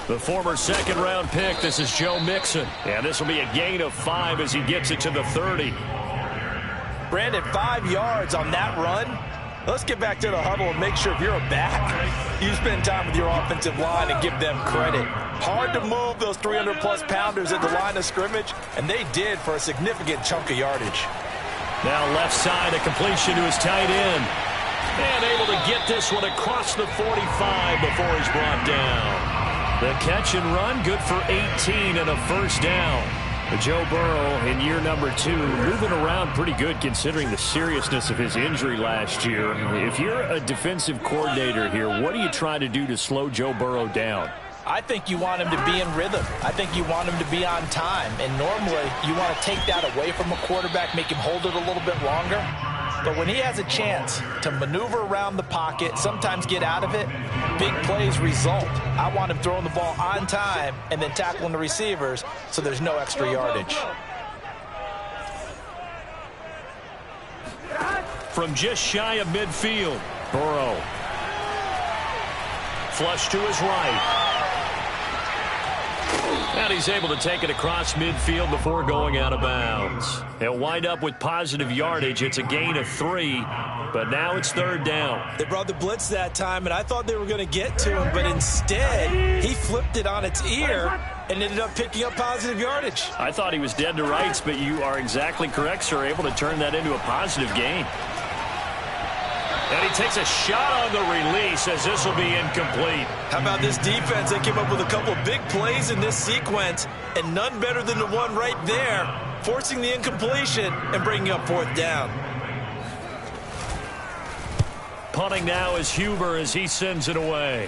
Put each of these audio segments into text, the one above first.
The former second-round pick, this is Joe Mixon. And this will be a gain of 5 as he gets it to the 30. Brandon, 5 yards on that run. Let's get back to the huddle and make sure if you're a back, you spend time with your offensive line and give them credit. Hard to move those 300-plus pounders at the line of scrimmage, and they did for a significant chunk of yardage. Now left side, a completion to his tight end. And able to get this one across the 45 before he's brought down. The catch and run, good for 18 and a first down. Joe Burrow in year number 2, moving around pretty good considering the seriousness of his injury last year. If you're a defensive coordinator here, what do you try to do to slow Joe Burrow down? I think you want him to be in rhythm. I think you want him to be on time. And normally, you want to take that away from a quarterback, make him hold it a little bit longer. But when he has a chance to maneuver around the pocket, sometimes get out of it, big plays result. I want him throwing the ball on time and then tackling the receivers so there's no extra yardage. From just shy of midfield, Burrow. Flush to his right. And he's able to take it across midfield before going out of bounds. He'll wind up with positive yardage. It's a gain of 3, but now it's third down. They brought the blitz that time, and I thought they were going to get to him, but instead he flipped it on its ear and ended up picking up positive yardage. I thought he was dead to rights, but you are exactly correct, sir, able to turn that into a positive gain. And he takes a shot on the release as this will be incomplete. How about this defense? They came up with a couple big plays in this sequence, and none better than the one right there, forcing the incompletion and bringing up fourth down. Punting now is Huber as he sends it away.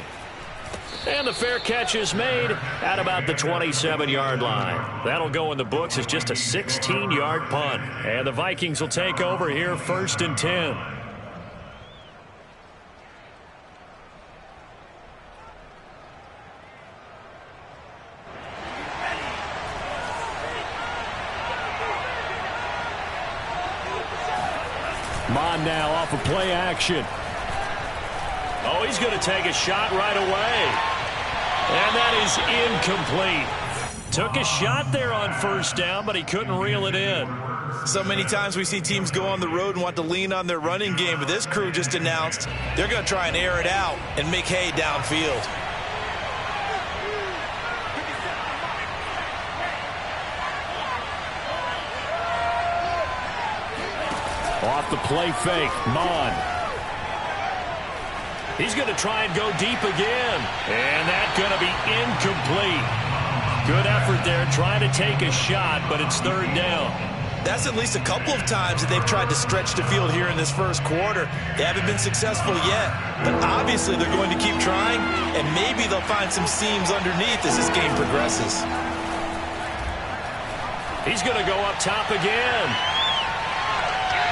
And the fair catch is made at about the 27-yard line. That'll go in the books as just a 16-yard punt. And the Vikings will take over here first and 10. Mon now off of play action. Oh, he's going to take a shot right away. And that is incomplete. Took a shot there on first down, but he couldn't reel it in. So many times we see teams go on the road and want to lean on their running game, but this crew just announced they're going to try and air it out and make hay downfield. Off the play fake, Mon. He's going to try and go deep again. And that's going to be incomplete. Good effort there trying to take a shot, but it's third down. That's at least a couple of times that they've tried to stretch the field here in this first quarter. They haven't been successful yet, but obviously they're going to keep trying, and maybe they'll find some seams underneath as this game progresses. He's going to go up top again.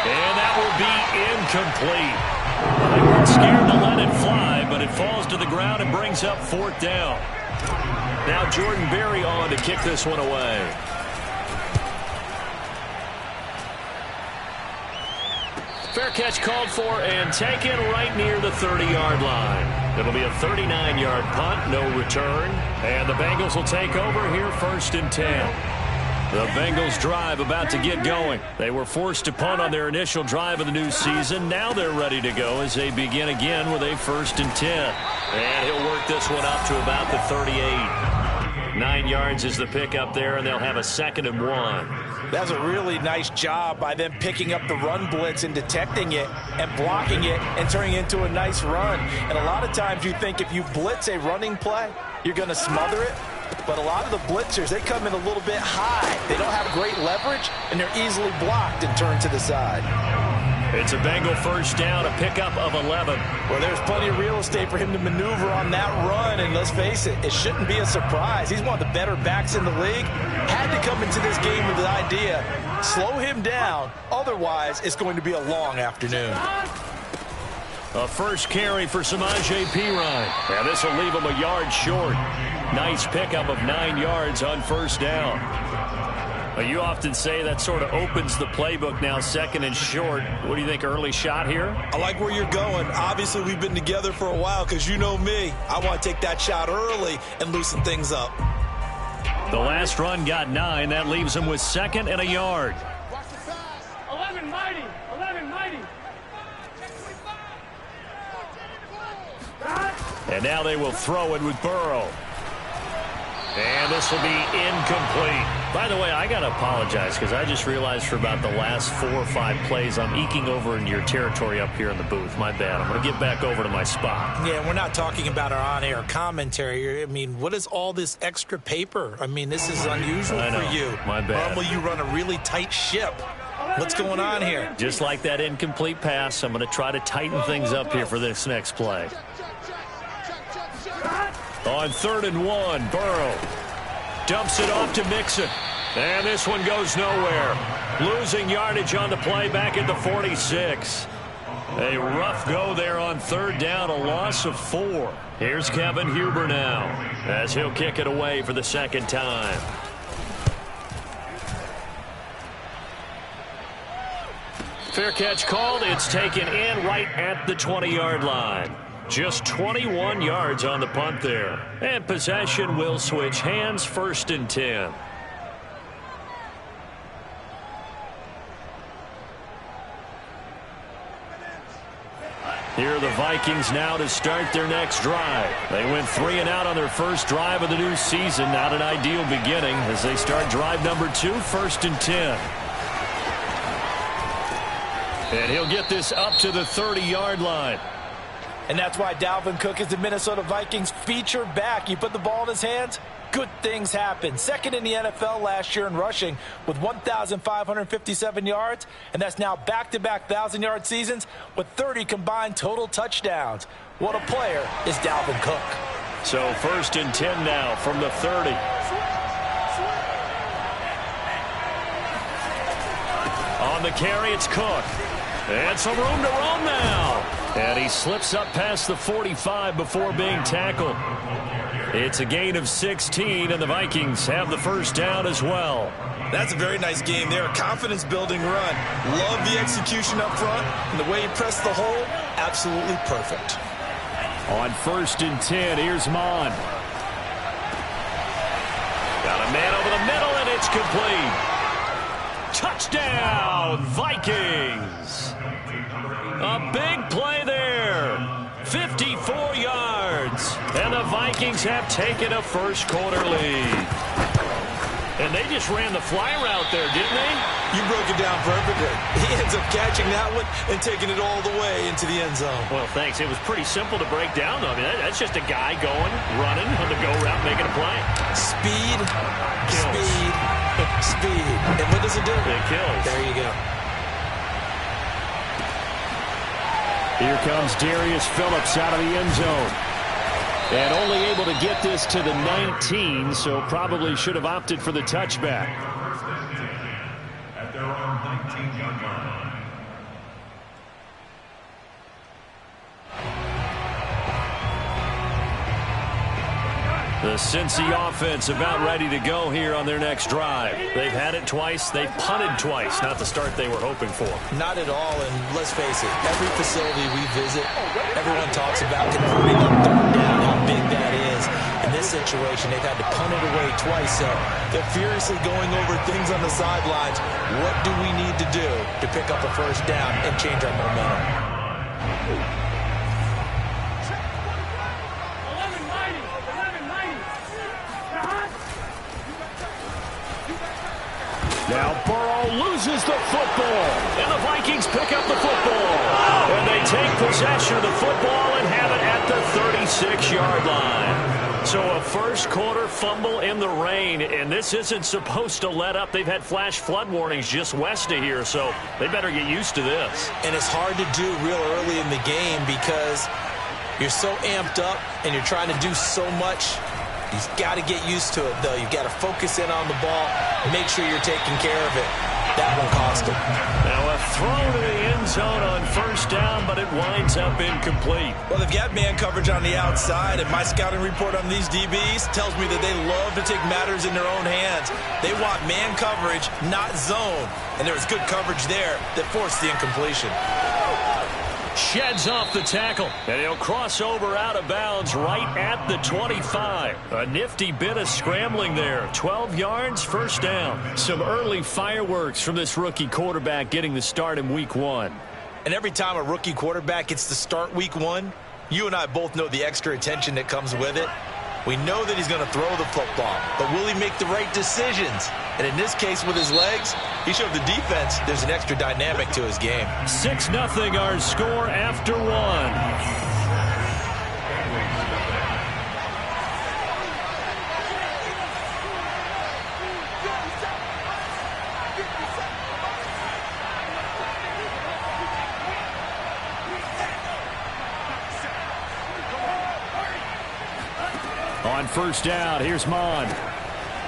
And that will be incomplete. They weren't scared to let it fly, but it falls to the ground and brings up fourth down. Now Jordan Berry on to kick this one away. Fair catch called for and taken right near the 30-yard line. It'll be a 39-yard punt, no return. And the Bengals will take over here first and 10. The Bengals drive about to get going. They were forced to punt on their initial drive of the new season. Now they're ready to go as they begin again with a first and 10. And he'll work this one up to about the 38. 9 yards is the pickup there, and they'll have a second and 1. That was a really nice job by them picking up the run blitz and detecting it and blocking it and turning it into a nice run. And a lot of times you think if you blitz a running play, you're going to smother it. But a lot of the blitzers, they come in a little bit high. They don't have great leverage, and they're easily blocked and turned to the side. It's a Bengal first down, a pickup of 11. Well, there's plenty of real estate for him to maneuver on that run, and let's face it, it shouldn't be a surprise. He's one of the better backs in the league. Had to come into this game with the idea, slow him down, otherwise it's going to be a long afternoon. A first carry for Samaje Perine. And this will leave him a 1 yard short. Nice pickup of 9 yards on first down. Well, you often say that sort of opens the playbook now, second and short. What do you think, early shot here? I like where you're going. Obviously, we've been together for a while because you know me. I want to take that shot early and loosen things up. The last run got 9. That leaves him with 2nd and a yard. 11 mighty. 11 mighty. And now they will throw it with Burrow. And this will be incomplete. By the way, I got to apologize because I just realized for about the last 4 or 5 plays, I'm eking over into your territory up here in the booth. My bad. I'm going to get back over to my spot. Yeah, we're not talking about our on-air commentary. I mean, what is all this extra paper? I mean, this is unusual for you. My bad. Normally, you run a really tight ship. What's going on here? Just like that incomplete pass, I'm going to try to tighten things up here for this next play. On 3rd and 1, Burrow dumps it off to Mixon. And this one goes nowhere. Losing yardage on the play back at the 46. A rough go there on 3rd down, a loss of 4. Here's Kevin Huber now as he'll kick it away for the 2nd time. Fair catch called. It's taken in right at the 20-yard line. Just 21 yards on the punt there. And possession will switch hands, 1st and 10. Here are the Vikings now to start their next drive. They went 3 and out on their first drive of the new season. Not an ideal beginning as they start drive number 2, 1st and 10. And he'll get this up to the 30-yard line. And that's why Dalvin Cook is the Minnesota Vikings feature back. You put the ball in his hands, good things happen. 2nd in the NFL last year in rushing with 1,557 yards, and that's now back-to-back 1,000-yard seasons with 30 combined total touchdowns. What a player is Dalvin Cook. So 1st and 10 now from the 30. On the carry, it's Cook. And some room to roam now. And he slips up past the 45 before being tackled. It's a gain of 16, and the Vikings have the 1st down as well. That's a very nice game there. A confidence-building run. Love the execution up front. And the way he pressed the hole, absolutely perfect. On 1st and 10, here's Mon. Got a man over the middle, and it's complete. Touchdown, Vikings. A big play there. 54 yards. And the Vikings have taken a first-quarter lead. And they just ran the fly route there, didn't they? You broke it down perfectly. He ends up catching that one and taking it all the way into the end zone. Well, thanks. It was pretty simple to break down, though. I mean, that's just a guy going, running on the go route, making a play. Speed, speed, speed. And what does it do? It kills. There you go. Here comes Darius Phillips out of the end zone. And only able to get this to the 19, so probably should have opted for the touchback. At their own 19-yard line. The Cincy offense about ready to go here on their next drive. They've had it twice. They've punted twice. Not the start they were hoping for. Not at all, and let's face it, every facility we visit, everyone talks about converting on 3rd down, how big that is. In this situation, they've had to punt it away twice, so they're furiously going over things on the sidelines. What do we need to do to pick up a 1st down and change our momentum? Now Burrow loses the football, and the Vikings pick up the football. And they take possession of the football and have it at the 36-yard line. So a first-quarter fumble in the rain, and this isn't supposed to let up. They've had flash flood warnings just west of here, so they better get used to this. And it's hard to do real early in the game because you're so amped up and you're trying to do so much. You've got to get used to it, though. You've got to focus in on the ball, make sure you're taking care of it. That won't cost him. Now a throw to the end zone on first down, but it winds up incomplete. Well, they've got man coverage on the outside, and my scouting report on these DBs tells me that they love to take matters in their own hands. They want man coverage, not zone. And there was good coverage there that forced the incompletion. Sheds off the tackle, and he'll cross over out of bounds right at the 25. A nifty bit of scrambling there. 12 yards, first down. Some early fireworks from this rookie quarterback getting the start in week 1. And every time a rookie quarterback gets to start week 1, you and I both know the extra attention that comes with it. We know that he's going to throw the football, but will he make the right decisions? And in this case, with his legs, he showed the defense there's an extra dynamic to his game. 6-0 our score after 1. On first down, here's Mon.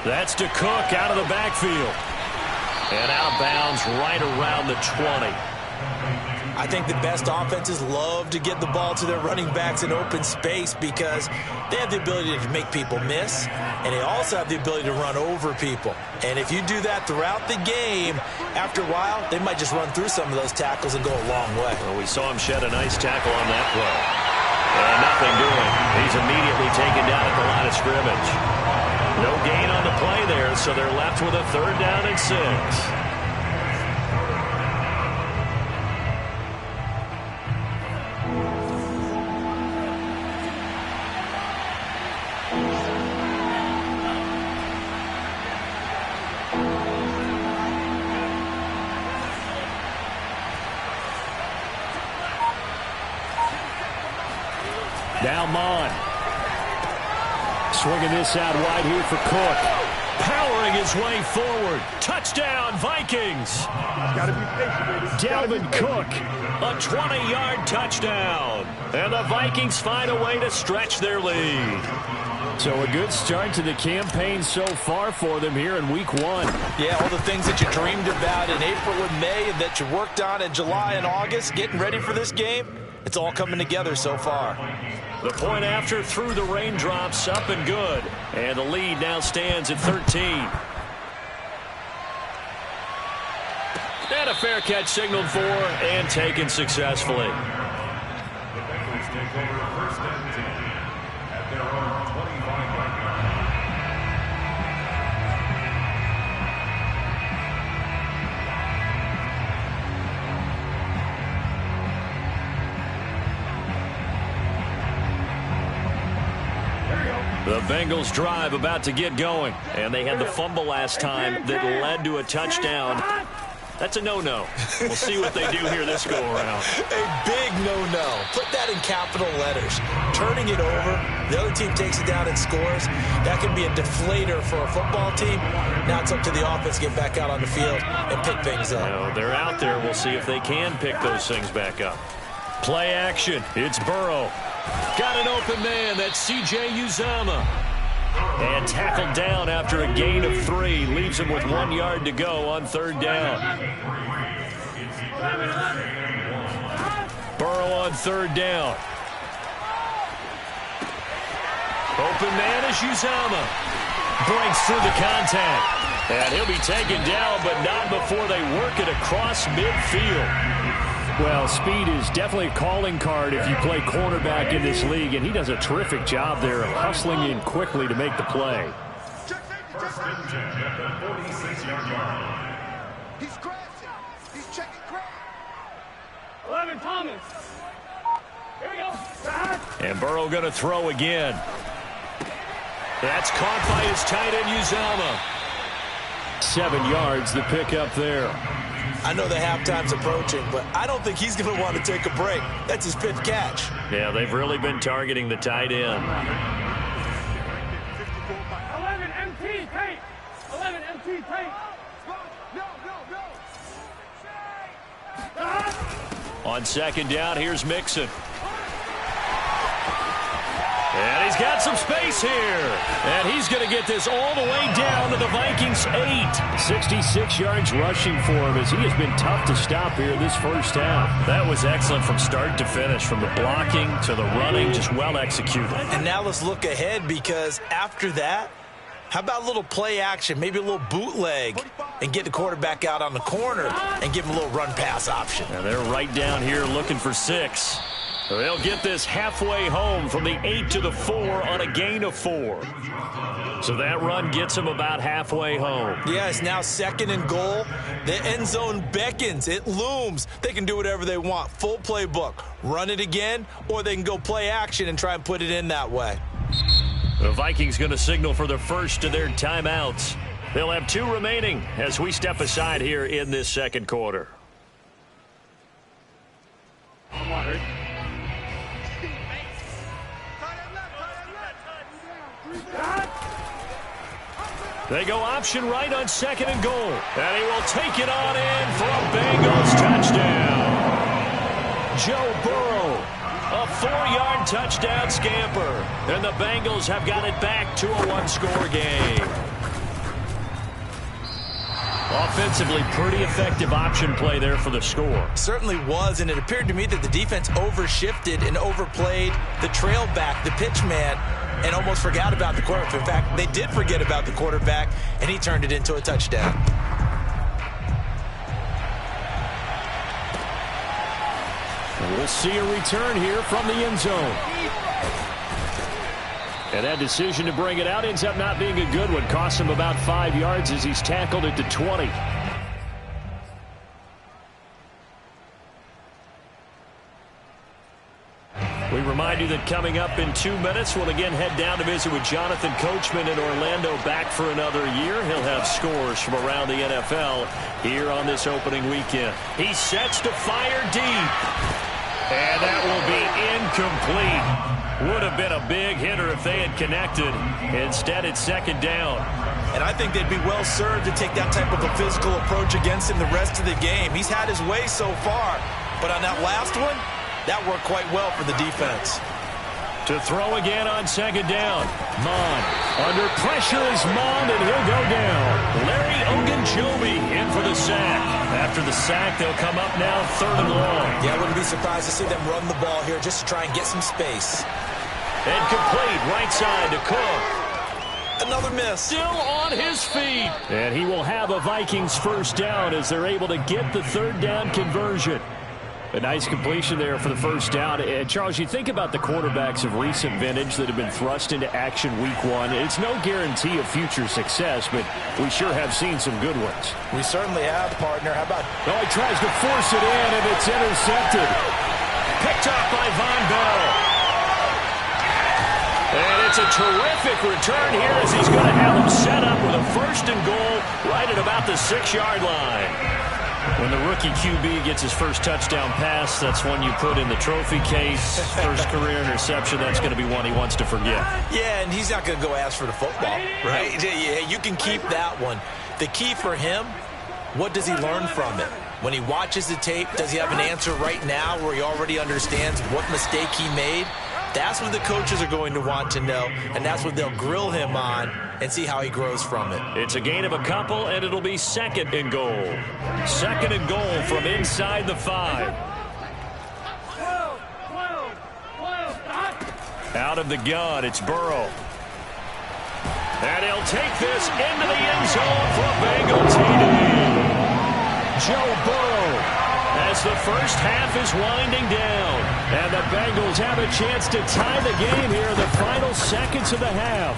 That's to Cook out of the backfield. And out of bounds right around the 20. I think the best offenses love to get the ball to their running backs in open space because they have the ability to make people miss, and they also have the ability to run over people. And if you do that throughout the game, after a while, they might just run through some of those tackles and go a long way. Well, we saw him shed a nice tackle on that play. And nothing doing. He's immediately taken down at the line of scrimmage. No gain on the play there, so they're left with a 3rd down and 6. Now Mon. Swinging this out wide here for Cook. Powering his way forward. Touchdown, Vikings. Gotta be patient, baby. Dalvin Cook, a 20-yard touchdown. And the Vikings find a way to stretch their lead. So a good start to the campaign so far for them here in week 1. Yeah, all the things that you dreamed about in April and May and that you worked on in July and August, getting ready for this game, it's all coming together so far. The point after through the raindrops, up and good. And the lead now stands at 13. And a fair catch signaled for and taken successfully. The Bengals drive about to get going. And they had the fumble last time that led to a touchdown. That's a no-no. We'll see what they do here this go-around. A big no-no. Put that in capital letters. Turning it over, the other team takes it down and scores. That can be a deflator for a football team. Now it's up to the offense to get back out on the field and pick things up. No, they're out there. We'll see if they can pick those things back up. Play action. It's Burrow. Got an open man. That's C.J. Uzomah. And tackled down after a gain of 3. Leaves him with 1 yard to go on 3rd down. Burrow on 3rd down. Open man is Uzomah. Breaks through the contact. And he'll be taken down, but not before they work it across midfield. Well, speed is definitely a calling card if you play cornerback in this league, and he does a terrific job there of hustling in quickly to make the play. He's crashing. He's checking crash. 11 Thomas. Here we go. And Burrow going to throw again. That's caught by his tight end, Uzomah. 7 yards, the pickup there. I know the halftime's approaching, but I don't think he's going to want to take a break. That's his 5th catch. Yeah, they've really been targeting the tight end. 11 MT tape. 11 MT tape. No. On 2nd down, here's Mixon. And he's got some space here. And he's going to get this all the way down to the Vikings 8. 66 yards rushing for him as he has been tough to stop here this first half. That was excellent from start to finish, from the blocking to the running, just well executed. And now let's look ahead, because after that, how about a little play action, maybe a little bootleg, and get the quarterback out on the corner and give him a little run-pass option. And they're right down here looking for 6. They'll get this halfway home from the 8 to the 4 on a gain of 4. So that run gets them about halfway home. Yeah, it's now 2nd and goal. The end zone beckons. It looms. They can do whatever they want. Full playbook. Run it again, or they can go play action and try and put it in that way. The Vikings going to signal for the first of their timeouts. They'll have 2 remaining as we step aside here in this second quarter. They go option right on 2nd and goal. And he will take it on in for a Bengals touchdown. Joe Burrow, a 4-yard touchdown scamper. And the Bengals have got it back to a 1-score game. Offensively, pretty effective option play there for the score. Certainly was, and it appeared to me that the defense overshifted and overplayed the trail back, the pitch man, and almost forgot about the quarterback. In fact, they did forget about the quarterback, and he turned it into a touchdown. We'll see a return here from the end zone. And that decision to bring it out ends up not being a good one. Costs him about 5 yards as he's tackled at the 20. We remind you that coming up in 2 minutes, we'll again head down to visit with Jonathan Coachman in Orlando, back for another year. He'll have scores from around the NFL here on this opening weekend. He sets to fire deep. And that will be incomplete. Would have been a big hitter if they had connected. Instead, it's 2nd down. And I think they'd be well served to take that type of a physical approach against him the rest of the game. He's had his way so far, but on that last one, that worked quite well for the defense. To throw again on 2nd down. Mon. Under pressure is Mon, and he'll go down. Larry Ogunjobi in for the sack. After the sack, they'll come up now 3rd and long. Yeah, I wouldn't be surprised to see them run the ball here just to try and get some space. And complete right side to Cook. Another miss. Still on his feet. And he will have a Vikings first down as they're able to get the 3rd down conversion. A nice completion there for the first down. And Charles, you think about the quarterbacks of recent vintage that have been thrust into action week 1. It's no guarantee of future success, but we sure have seen some good ones. We certainly have, partner. How about... Oh, he tries to force it in, and it's intercepted. Picked up by Von Bell. And it's a terrific return here as he's going to have him set up with a 1st and goal right at about the 6-yard line. When the rookie QB gets his first touchdown pass, that's one you put in the trophy case. First career interception, that's going to be one he wants to forget. Yeah, and he's not going to go ask for the football, right? Yeah, you can keep that one. The key for him, what does he learn from it? When he watches the tape, does he have an answer right now where he already understands what mistake he made? That's what the coaches are going to want to know, and that's what they'll grill him on and see how he grows from it. It's a gain of a couple, and it'll be 2nd and goal. 2nd and goal from inside the 5. Out of the gun, it's Burrow. And he'll take this into the end zone for a Bengal TD. Joe Burrow, as the first half is winding down. And the Bengals have a chance to tie the game here in the final seconds of the half.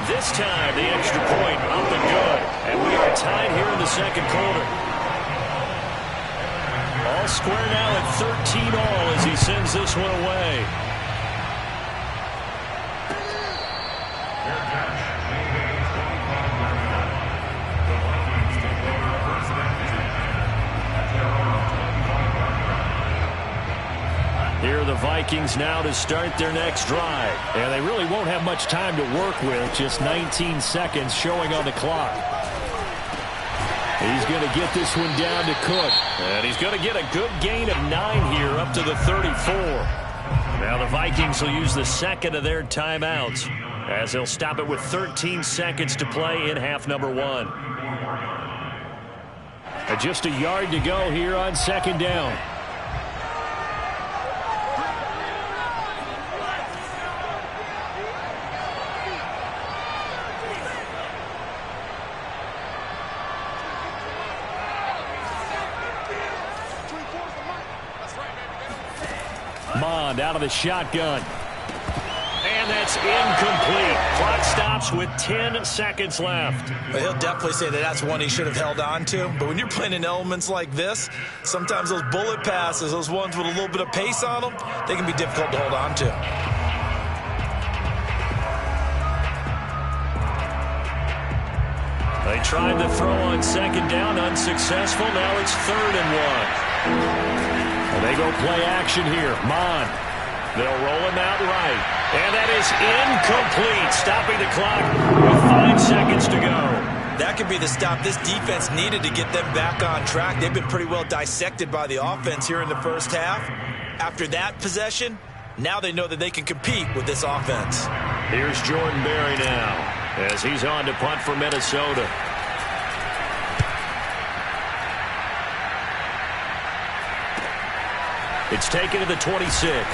This time, the extra point up and good. And we are tied here in the second quarter. All square now at 13 all as he sends this one away. Here are the Vikings now to start their next drive. And they really won't have much time to work with. Just 19 seconds showing on the clock. He's going to get this one down to Cook. And he's going to get a good gain of 9 here up to the 34. Now the Vikings will use the second of their timeouts as they'll stop it with 13 seconds to play in half number 1. And just a yard to go here on second down. Mond out of the shotgun. And that's incomplete. Clock stops with 10 seconds left. Well, he'll definitely say that that's one he should have held on to. But when you're playing in elements like this, sometimes those bullet passes, those ones with a little bit of pace on them, they can be difficult to hold on to. They tried the throw on second down, unsuccessful. Now it's 3rd and 1. And they go play action here. Mond. They'll roll him out right. And that is incomplete, stopping the clock with 5 seconds to go. That could be the stop this defense needed to get them back on track. They've been pretty well dissected by the offense here in the first half. After that possession, now they know that they can compete with this offense. Here's Jordan Berry now as he's on to punt for Minnesota. It's taken to the 26.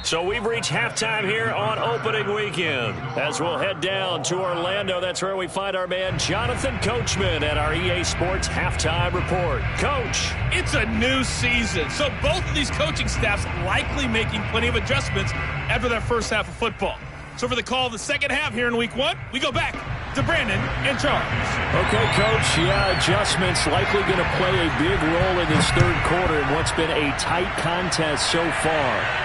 So we've reached halftime here on opening weekend. As we'll head down to Orlando, that's where we find our man Jonathan Coachman at our EA Sports Halftime Report. Coach. It's a new season, so both of these coaching staffs likely making plenty of adjustments after their first half of football. So for the call of the second half here in week 1, we go back to Brandon and Charles. Okay, Coach. Yeah, adjustments likely going to play a big role in this third quarter in what's been a tight contest so far.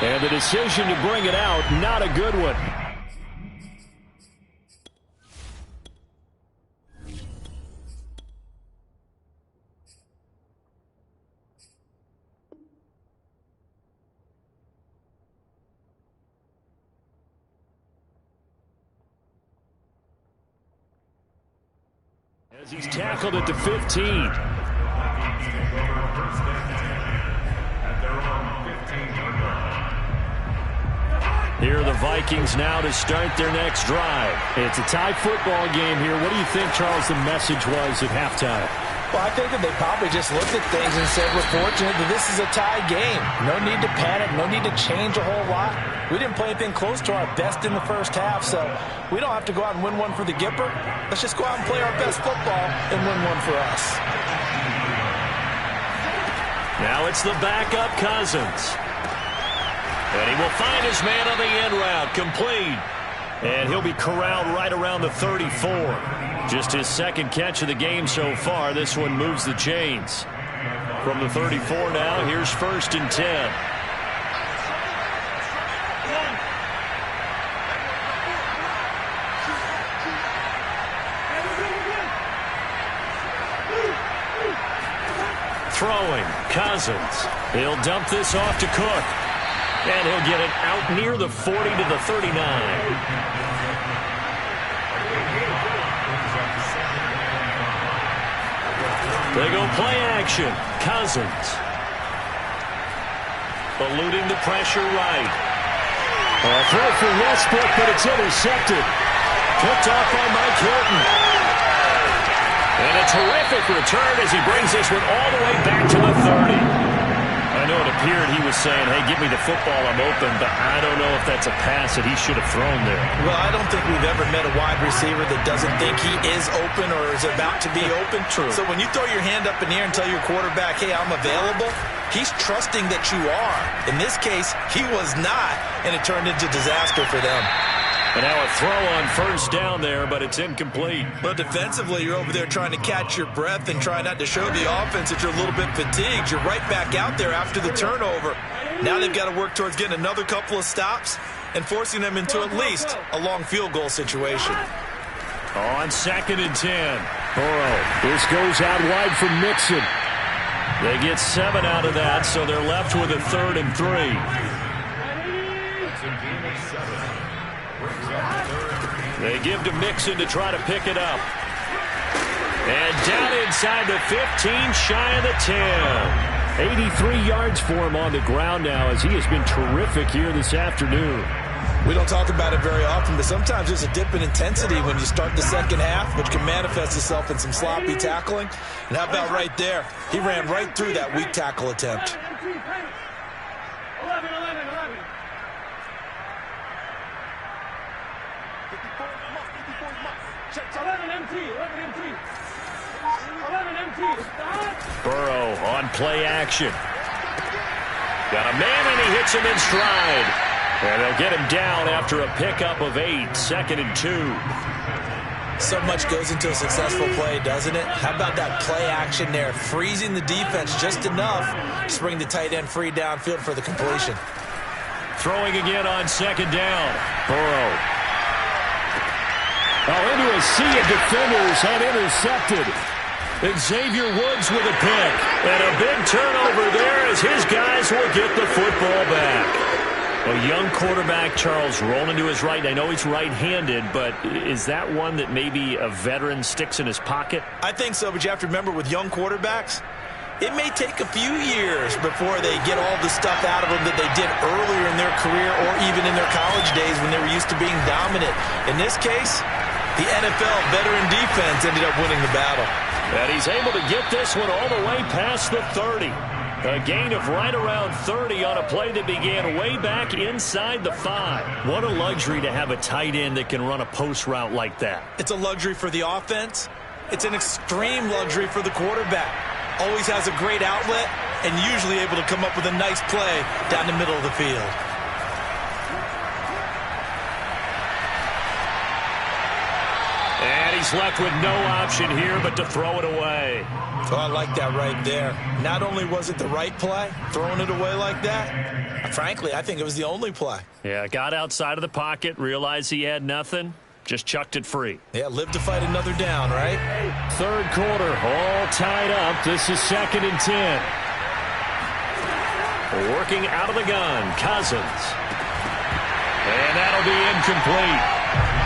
And the decision to bring it out, not a good one. As he's tackled at the 15. Here are the Vikings now to start their next drive. It's a tie football game here. What do you think, Charles, the message was at halftime? Well, I think that they probably just looked at things and said, we're fortunate that this is a tie game. No need to panic. No need to change a whole lot. We didn't play anything close to our best in the first half, so we don't have to go out and win one for the Gipper. Let's just go out and play our best football and win one for us. Now it's the backup Cousins. And he will find his man on the end route, complete. And he'll be corralled right around the 34. Just his second catch of the game so far. This one moves the chains. From the 34 now, here's 1st and 10. Throwing, Cousins. He'll dump this off to Cook. And he'll get it out near the 40 to the 39. They go play action. Cousins. Eluding the pressure right. A throw for Westbrook, but it's intercepted. Picked off by Mike Hilton. And a terrific return as he brings this one all the way back to the 30. I know it appeared he was saying, hey, give me the football, I'm open, but I don't know if that's a pass that he should have thrown there. Well, I don't think we've ever met a wide receiver that doesn't think he is open or is about to be open. True. So when you throw your hand up in the air and tell your quarterback, hey, I'm available, he's trusting that you are. In this case, he was not, and it turned into disaster for them. And now a throw on 1st down there, but it's incomplete. But defensively, you're over there trying to catch your breath and try not to show the offense that you're a little bit fatigued. You're right back out there after the turnover. Now they've got to work towards getting another couple of stops and forcing them into at least a long field goal situation. On 2nd and 10. Burrow. This goes out wide from Mixon. They get 7 out of that, so they're left with a 3rd and 3. They give to Mixon to try to pick it up. And down inside the 15, shy of the 10. 83 yards for him on the ground now as he has been terrific here this afternoon. We don't talk about it very often, but sometimes there's a dip in intensity when you start the second half, which can manifest itself in some sloppy tackling. And how about right there? He ran right through that weak tackle attempt. 11. 11 MT. Burrow on play action. Got a man and he hits him in stride. And they'll get him down after a pickup of 8, 2nd and 2. So much goes into a successful play, doesn't it? How about that play action there, freezing the defense just enough to bring the tight end free downfield for the completion. Throwing again on 2nd down. Burrow. Into a sea of defenders and intercepted. Xavier Woods with a pick. And a big turnover there as his guys will get the football back. A young quarterback, Charles, rolling to his right. I know he's right-handed, but is that one that maybe a veteran sticks in his pocket? I think so, but you have to remember with young quarterbacks, it may take a few years before they get all the stuff out of them that they did earlier in their career or even in their college days when they were used to being dominant. In this case, the NFL veteran defense ended up winning the battle. And he's able to get this one all the way past the 30. A gain of right around 30 on a play that began way back inside the 5. What a luxury to have a tight end that can run a post route like that. It's a luxury for the offense. It's an extreme luxury for the quarterback. Always has a great outlet and usually able to come up with a nice play down the middle of the field. And he's left with no option here but to throw it away. Oh, I like that right there. Not only was it the right play, throwing it away like that, frankly, I think it was the only play. Yeah, got outside of the pocket, realized he had nothing, just chucked it free. Yeah, live to fight another down, right? 3rd quarter, all tied up. This is 2nd and 10. Working out of the gun, Cousins. And that'll be incomplete.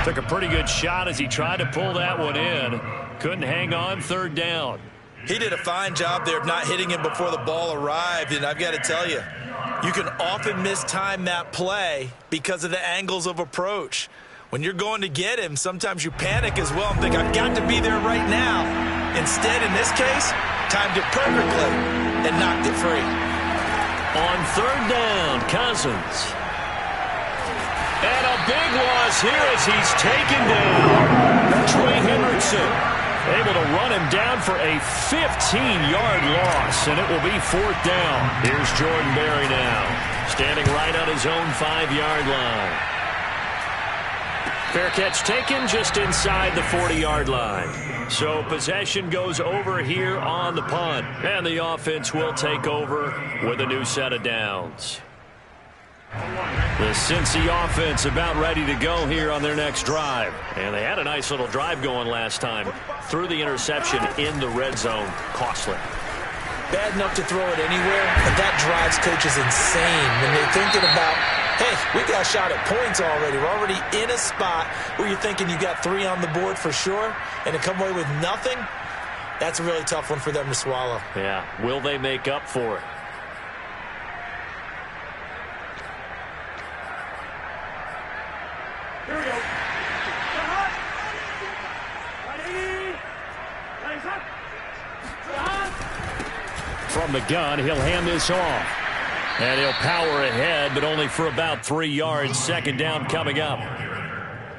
Took a pretty good shot as he tried to pull that one in. Couldn't hang on 3rd down. He did a fine job there of not hitting him before the ball arrived, and I've got to tell you, you can often mistime that play because of the angles of approach. When you're going to get him, sometimes you panic as well and think, I've got to be there right now. Instead, in this case, timed it perfectly and knocked it free. On 3rd down, Cousins. And a big loss here as he's taken down. Trey Hendrickson able to run him down for a 15-yard loss, and it will be 4th down. Here's Jordan Berry now, standing right on his own 5-yard line. Fair catch taken just inside the 40-yard line. So possession goes over here on the punt, and the offense will take over with a new set of downs. The Cincy offense about ready to go here on their next drive. And they had a nice little drive going last time. Threw the interception in the red zone. Costly. Bad enough to throw it anywhere, but that drives coaches insane when they're thinking about, hey, we got a shot at points already. We're already in a spot where you're thinking you got 3 on the board for sure, and to come away with nothing, that's a really tough one for them to swallow. Yeah, will they make up for it? Here we go. From the gun, he'll hand this off. And he'll power ahead, but only for about 3 yards. 2nd down coming up.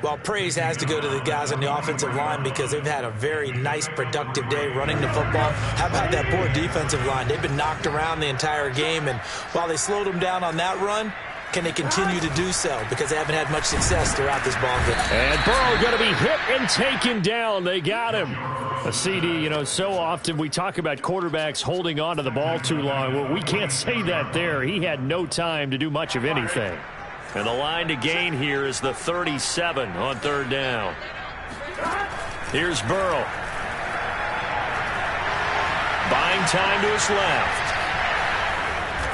Well, praise has to go to the guys on the offensive line because they've had a very nice, productive day running the football. How about that poor defensive line? They've been knocked around the entire game, and while they slowed them down on that run, can they continue to do so? Because they haven't had much success throughout this ball game. And Burrow going to be hit and taken down. They got him. A CD, you know, so often we talk about quarterbacks holding on to the ball too long. Well, we can't say that there. He had no time to do much of anything. And the line to gain here is the 37 on 3rd down. Here's Burrow. Buying time to his left.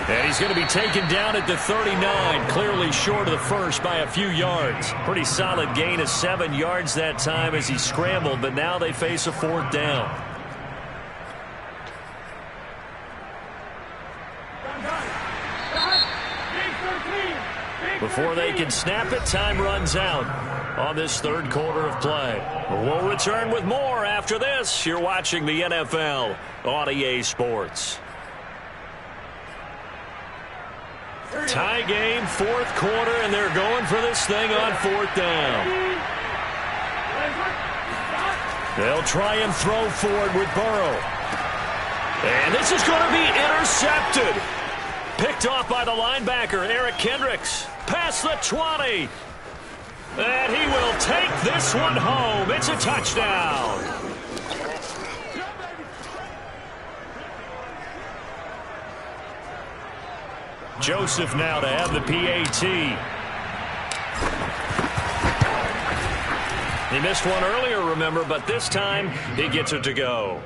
And he's going to be taken down at the 39, clearly short of the first by a few yards. Pretty solid gain of 7 yards that time as he scrambled, but now they face a 4th down. Before they can snap it, time runs out on this third quarter of play. We'll return with more after this. You're watching the NFL on EA Sports. Tie game, fourth quarter, and they're going for this thing on fourth down. They'll try and throw forward with Burrow. And this is going to be intercepted. Picked off by the linebacker, Eric Kendricks. Past the 20. And he will take this one home. It's a touchdown. Joseph now to have the PAT. He missed one earlier, remember, but this time he gets it to go.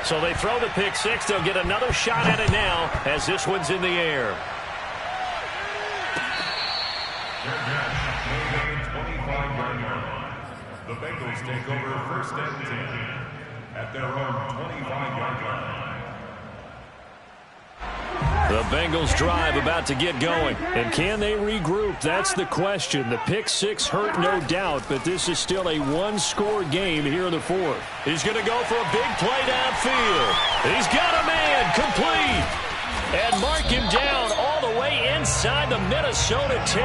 So they throw the pick six. They'll get another shot at it now as this one's in the air. The Bengals take over first and 10 at their own 25-yard line. The Bengals drive about to get going. And can they regroup? That's the question. The pick six hurt, no doubt, but this is still a one-score game here in the fourth. He's going to go for a big play downfield. He's got a man complete. And mark him down all the way inside the Minnesota 10.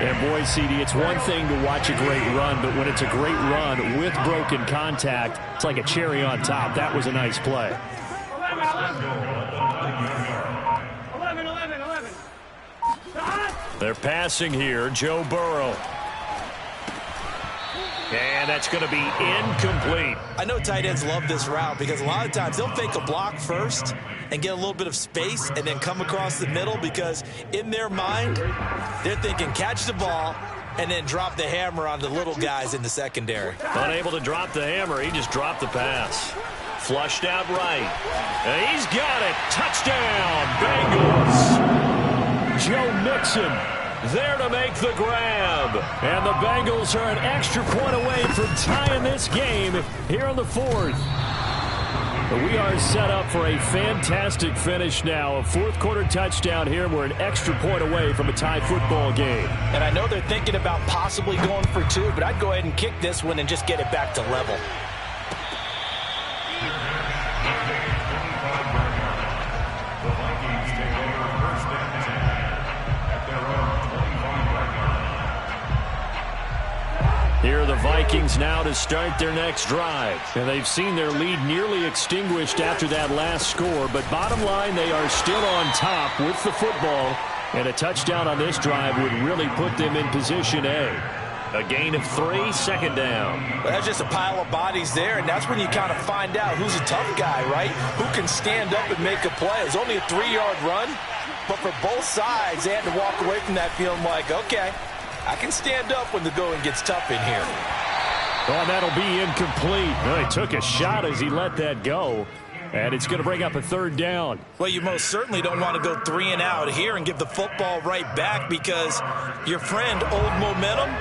And boy, CD, it's one thing to watch a great run, but when it's a great run with broken contact, it's like a cherry on top. That was a nice play. 11. They're passing here, Joe Burrow. And that's going to be incomplete. I know tight ends love this route because a lot of times they'll fake a block first and get a little bit of space and then come across the middle because in their mind, they're thinking catch the ball and then drop the hammer on the little guys in the secondary. Unable to drop the hammer, he just dropped the pass. Flushed out right. And he's got it. Touchdown, Bengals. Joe Mixon there to make the grab. And the Bengals are an extra point away from tying this game here in the fourth. But we are set up for a fantastic finish now. A fourth quarter touchdown here. We're an extra point away from a tie football game. And I know they're thinking about possibly going for two, but I'd go ahead and kick this one and just get it back to level. Here are the Vikings now to start their next drive. And they've seen their lead nearly extinguished after that last score. But bottom line, they are still on top with the football. And a touchdown on this drive would really put them in position A. A gain of 3, second down. Well, that's just a pile of bodies there, and that's when you kind of find out who's a tough guy, right? Who can stand up and make a play. It's only a 3-yard run, but for both sides, they had to walk away from that feeling like, okay, I can stand up when the going gets tough in here. Oh, that'll be incomplete. Well, he took a shot as he let that go. And it's going to bring up a third down. Well, you most certainly don't want to go 3 and out here and give the football right back because your friend, Old Momentum,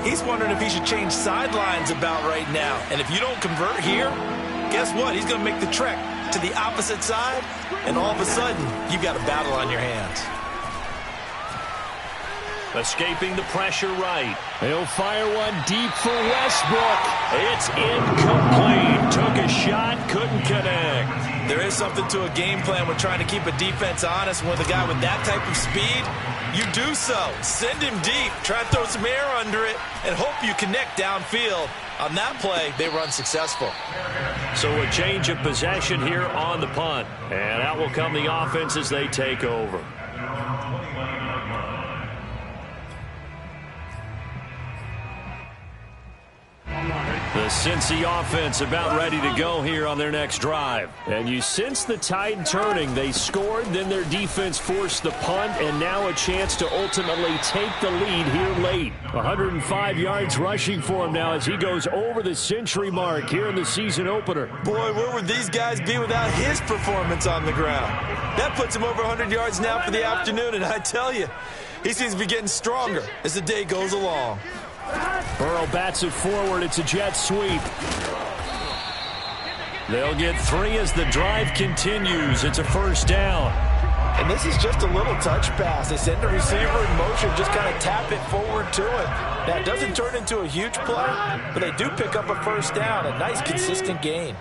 he's wondering if he should change sidelines about right now. And if you don't convert here, guess what? He's going to make the trek to the opposite side, and all of a sudden, you've got a battle on your hands. Escaping the pressure right. He'll fire one deep for Westbrook. It's incomplete. Took a shot, couldn't connect. There is something to a game plan with trying to keep a defense honest. With a guy with that type of speed, you do so. Send him deep, try to throw some air under it, and hope you connect downfield. On that play, they were unsuccessful. So a change of possession here on the punt. And out will come the offense as they take over. The Cincy offense about ready to go here on their next drive. And you sense the tide turning. They scored, then their defense forced the punt, and now a chance to ultimately take the lead here late. 105 yards rushing for him now as he goes over the century mark here in the season opener. Boy, where would these guys be without his performance on the ground? That puts him over 100 yards now for the afternoon, and I tell you, he seems to be getting stronger as the day goes along. Burrow bats it forward. It's a jet sweep. They'll get 3 as the drive continues. It's a first down. And this is just a little touch pass. They send the receiver in motion, just kind of tap it forward to him. Now, it doesn't turn into a huge play, but they do pick up a first down. A nice, consistent gain.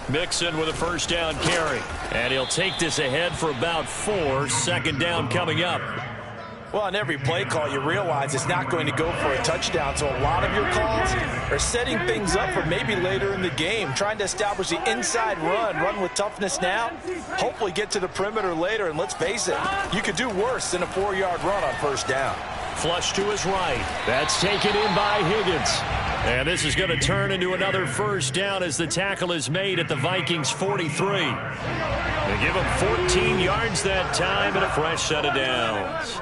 Mixon with a first down carry. And he'll take this ahead for about 4. Second down coming up. Well, on every play call, you realize it's not going to go for a touchdown. So a lot of your calls are setting things up for maybe later in the game, trying to establish the inside run with toughness now, hopefully get to the perimeter later. And let's face it, you could do worse than a 4-yard run on first down. Flush to his right. That's taken in by Higgins. And this is going to turn into another first down as the tackle is made at the Vikings 43. They give him 14 yards that time and a fresh set of downs.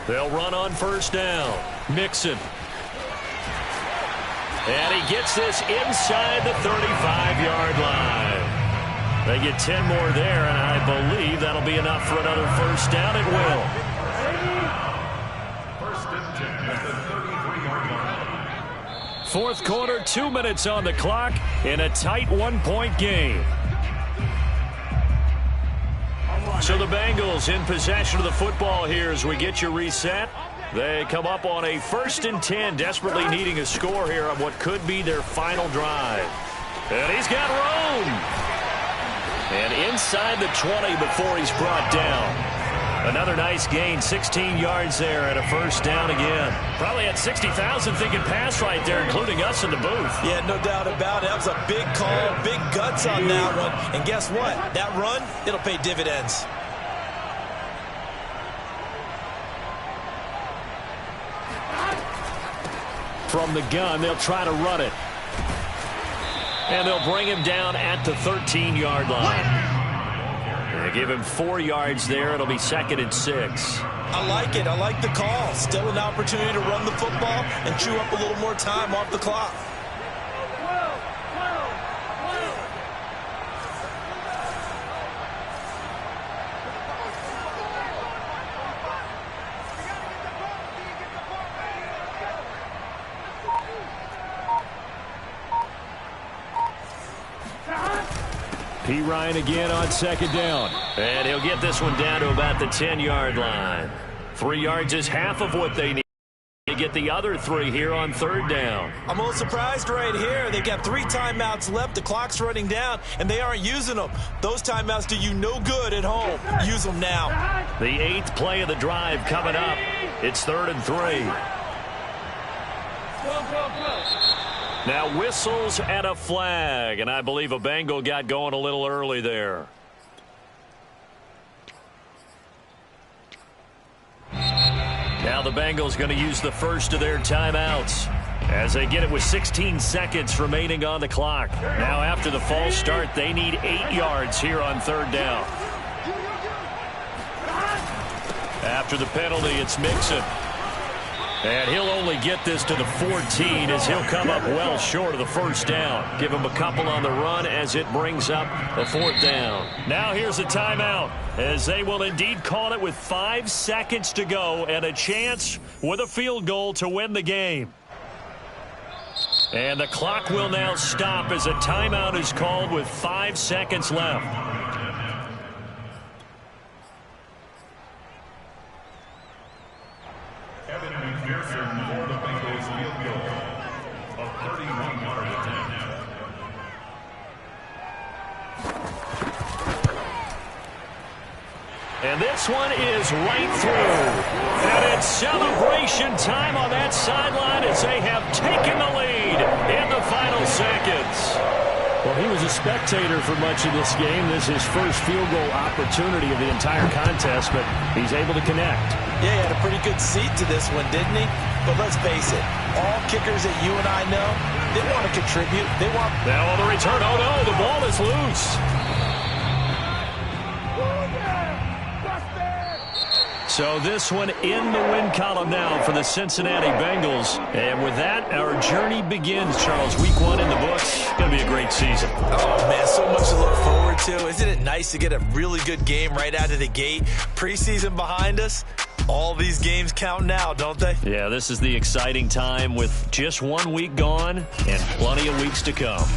They'll run on first down. Mixon. And he gets this inside the 35-yard line. They get 10 more there, and I believe that'll be enough for another first down. It will. First and 10 at the 33-yard line. Fourth quarter, 2 minutes on the clock in a tight 1-point game. So the Bengals in possession of the football here as we get you reset. They come up on a 1st and 10, desperately needing a score here on what could be their final drive. And he's got room. And inside the 20 before he's brought down. Another nice gain, 16 yards there and a first down again. Probably had 60,000 thinking pass right there, including us in the booth. Yeah, no doubt about it. That was a big call, big guts on that one. And guess what? That run, it'll pay dividends. From the gun, they'll try to run it. And they'll bring him down at the 13-yard line. They give him 4 yards there. It'll be 2nd and 6. I like it. I like the call. Still an opportunity to run the football and chew up a little more time off the clock. P. Ryan again on second down. And he'll get this one down to about the 10-yard line. 3 yards is half of what they need to get the other 3 here on third down. I'm a little surprised right here. They've got 3 timeouts left. The clock's running down, and they aren't using them. Those timeouts do you no good at home. Use them now. The 8th play of the drive coming up. It's 3rd and 3. Now whistles and a flag, and I believe a Bengal got going a little early there. Now the Bengals going to use the first of their timeouts as they get it with 16 seconds remaining on the clock. Now after the false start, they need 8 yards here on third down. After the penalty, it's Mixon. And he'll only get this to the 14 as he'll come up well short of the first down. Give him a couple on the run as it brings up a 4th down. Now here's a timeout as they will indeed call it with 5 seconds to go and a chance with a field goal to win the game. And the clock will now stop as a timeout is called with 5 seconds left. For the Bengals field goal, a 31-yard attempt. And this one is right through. And it's celebration time on that sideline as they have taken the lead in the final seconds. Well, he was a spectator for much of this game. This is his first field goal opportunity of the entire contest, but he's able to connect. Yeah, he had a pretty good seat to this one, didn't he? But let's face it, all kickers that you and I know, they want to contribute. They want... Now on the return, oh no, the ball is loose. So this one in the win column now for the Cincinnati Bengals. And with that, our journey begins, Charles. Week 1 in the books. Going to be a great season. Oh, man, so much to look forward to. Isn't it nice to get a really good game right out of the gate? Preseason behind us. All these games count now, don't they? Yeah, this is the exciting time with just 1 week gone and plenty of weeks to come.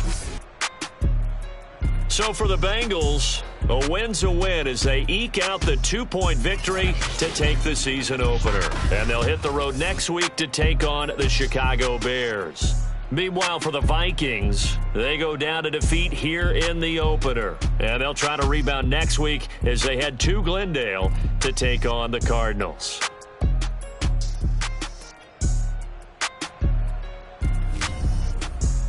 So for the Bengals, a win's a win as they eke out the 2-point victory to take the season opener. And they'll hit the road next week to take on the Chicago Bears. Meanwhile, for the Vikings, they go down to defeat here in the opener. And they'll try to rebound next week as they head to Glendale to take on the Cardinals.